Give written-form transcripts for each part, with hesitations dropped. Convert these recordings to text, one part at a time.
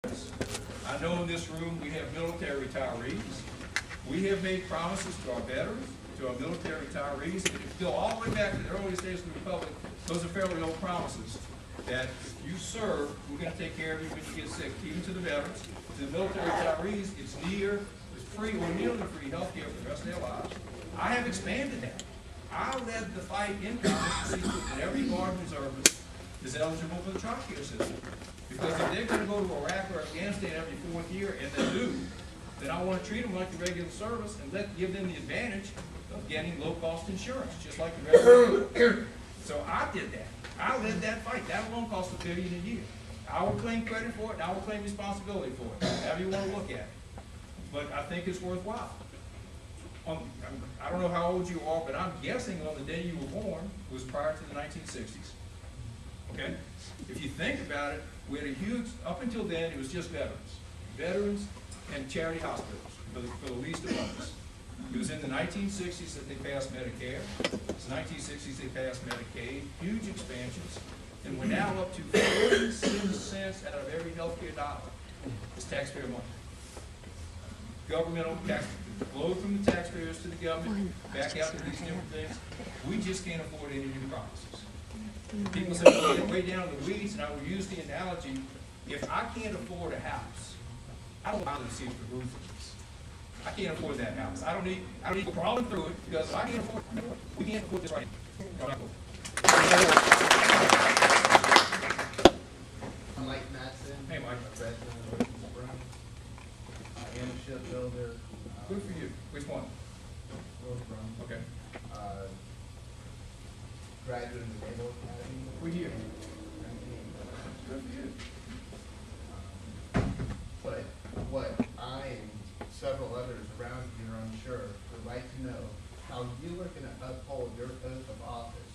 I know in this room we have military retirees. We have made promises to our veterans, to our military retirees, and if you go all the way back to the earliest days of the Republic, those are fairly old promises, that if you serve, we're going to take care of you when you get sick, even to the veterans. To the military retirees, it's free or nearly free health care for the rest of their lives. I have expanded that. I led the fight in Congress to see that every Guard reservist is eligible for the TRICARE system. Because if they're going to go to Iraq or Afghanistan every 4th year, and they do, then I want to treat them like the regular service and give them the advantage of getting low-cost insurance, just like the rest of them. So I did that. I led that fight. That alone cost $1 billion a year. I will claim credit for it, and I will claim responsibility for it, however you want to look at it. But I think it's worthwhile. I don't know how old you are, but I'm guessing on the day you were born was prior to the 1960s. Okay? If you think about it, we had a huge, up until then, it was just veterans. Veterans and charity hospitals for the least among us. It was in the 1960s that they passed Medicare. It's the 1960s they passed Medicaid. Huge expansions. And we're now up to 47 cents out of every healthcare dollar is taxpayer money. Governmental tax flow from the taxpayers to the government, back out to these different things. We just can't afford any new promises. People say, well, get way down in the weeds, and I will use the analogy, if I can't afford a house, I don't bother to see if the roof leaks. I can't afford that house. I don't need to go crawling through it because I can't afford it. We can't afford this right now. I'm Mike Matson. Hey, Mike. I am a shipbuilder. Good for you. Which one? Okay. Graduate of the Naval Academy. What year? Good for you. But what I and several others around here, I'm sure, would like to know how you are going to uphold your oath of office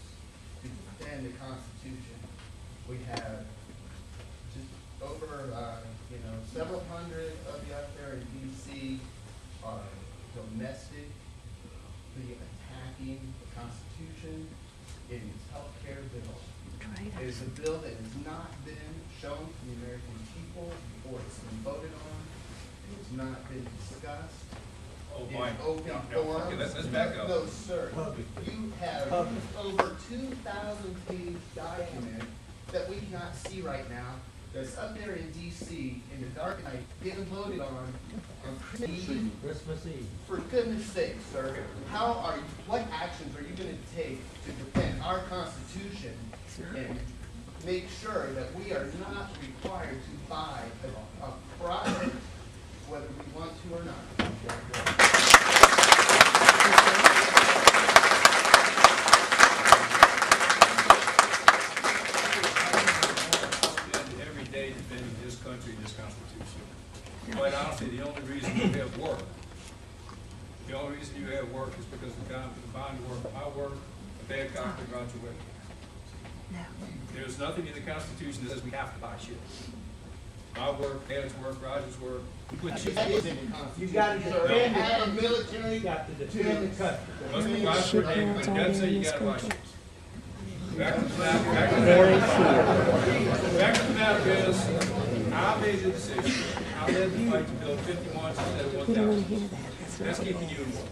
to defend the Constitution. We have just over, several hundred of you out there in D.C. are domestically attacking the Constitution. It is health care bill. It is a bill that has not been shown to the American people before it's been voted on. It has not been discussed. Oh, Mike. Open forum. Okay, let's back up. No, sir. You have over 2,000-page document that we cannot see right now that's up there in D.C. in the dark night getting voted on Christmas Eve. For goodness sake, sir, what actions are you going to take to defend our Constitution and make sure that we are not required to buy a product, whether we want to or not? Every day defending this country and this Constitution. Quite honestly, the only reason you have work, is because the combined work of my work, a bad cop and Roger Wade. There's nothing in the Constitution that says we have to buy ships. My work, Dad's work, Roger's work. You got to defend have a military. You got to defend the country. Must be bought for name, but it doesn't say you gotta buy ships. Back to the matter is, I made the decision. I led the fight to build 51 instead of 1,000. That's keeping you in work.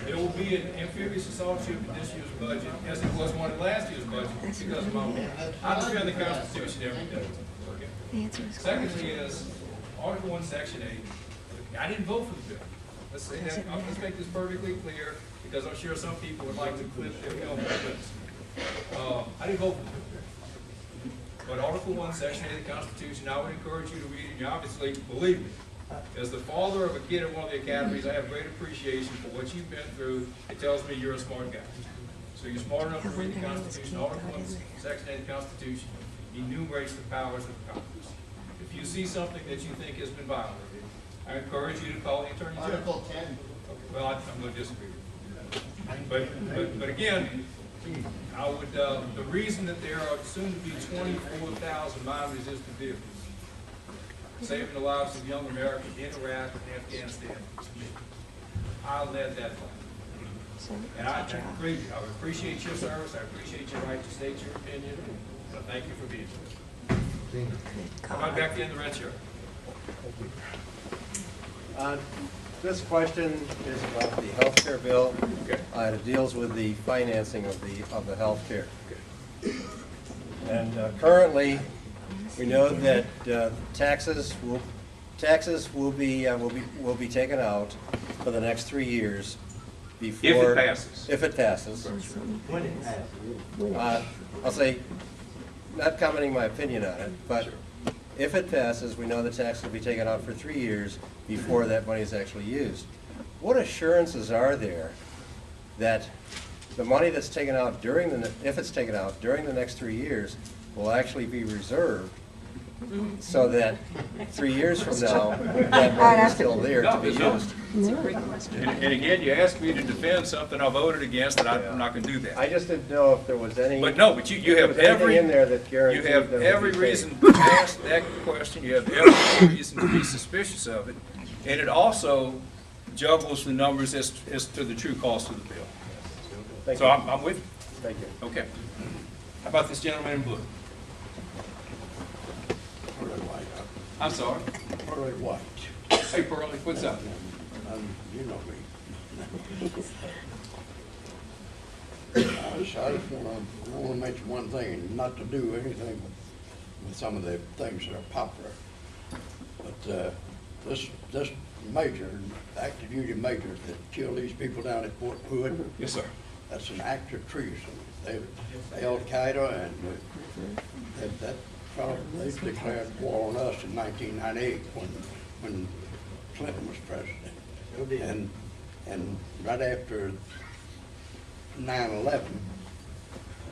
There will be an amphibious assault ship in this year's budget, as it was one in last year's budget, because of my work. I defend the Constitution every day. Okay. Secondly is, Article 1, Section 8. I didn't vote for the bill. Let's say that. Let's make this perfectly clear, because I'm sure some people would like to clip their film clips. I didn't vote for the bill. But Article 1, Section 8 of the Constitution, I would encourage you to read it. You obviously, believe me, as the father of a kid at one of the academies, I have great appreciation for what you've been through. It tells me you're a smart guy. So you're smart enough to read the Constitution. Article 1, Section 8 of the Constitution enumerates the powers of Congress. If you see something that you think has been violated, I encourage you to call the Attorney General. Article 10. Okay, well, I'm going to disagree with you. But again, I would, the reason that there are soon to be 24,000 mine-resistant vehicles saving the lives of young Americans in Iraq and Afghanistan, I led that fight. And I appreciate your service. I appreciate your right to state your opinion. And I thank you for being here. Come on back to the end of the red shirt. This question is about the health care bill. Okay. It deals with the financing of the health care. And currently, we know that taxes will be taken out for the next 3 years before. If it passes. If it passes. When it passes. I'll say, not commenting my opinion on it, but if it passes, we know the tax will be taken out for 3 years before that money is actually used. What assurances are there that the money that's taken out if it's taken out during the next 3 years will actually be reserved so that 3 years from now, that money is still there to be used? And again, you asked me to defend something I voted against, and I'm not gonna do that. I just didn't know if there was any. But no, but you have every, in there that guarantees you have that it will every be paid. reason to ask that question, you have every reason to be suspicious of it, and it also juggles the numbers as to the true cost of the bill. Thank So you. I'm with you. Thank you. Okay. How about this gentleman in blue? Pearly white. I'm sorry. Pearly white. Hey, Pearlie, what's up? You know me. I just wanna mention one thing, and not to do anything with some of the things that are popular. But, this major, active duty major that killed these people down at Fort Hood, Yes, sir. that's an act of treason. Al Qaeda and that fellow, they declared war on us in 1998 when Clinton was president. And right after 9/11,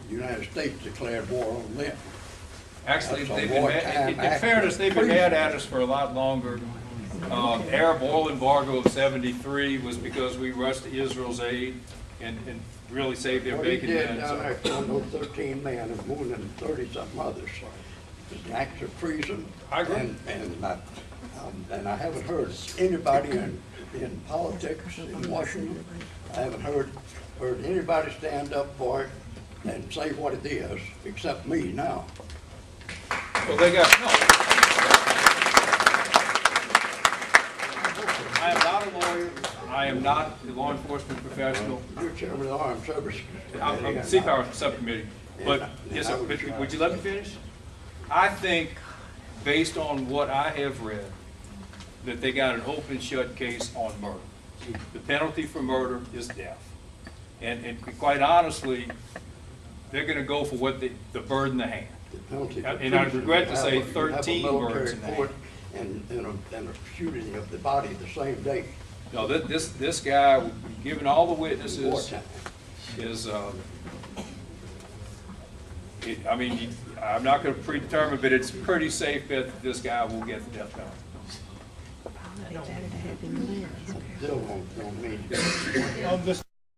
the United States declared war on them. Actually, That's a they've been, wartime in act. fairness, they've been mad at us for a lot longer. Arab oil embargo of '73 was because we rushed to Israel's aid and really saved their What he bacon did then. down there, killing those 13 men and wounding 30-something others, is an act of treason. I agree. And I haven't heard anybody in politics in Washington, I haven't heard anybody stand up for it and say what it is, except me now. Well, they got, no. I am not a lawyer. I am not a law enforcement professional. You're chairman of the Armed Services I'm Committee. the Sea Power Subcommittee. But, yes, sir, but would you let me finish? I think, based on what I have read, that they got an open shut case on murder. The penalty for murder is death. And quite honestly, they're gonna go for what the bird in the hand. The penalty for And I treason, regret to you say have a 13 military birds in the court and a shooting of the body the same day. No, this guy, given all the witnesses, Wartime. is, I mean, I'm not gonna predetermine, but it's pretty safe bet that this guy will get the death penalty. Still don't mean.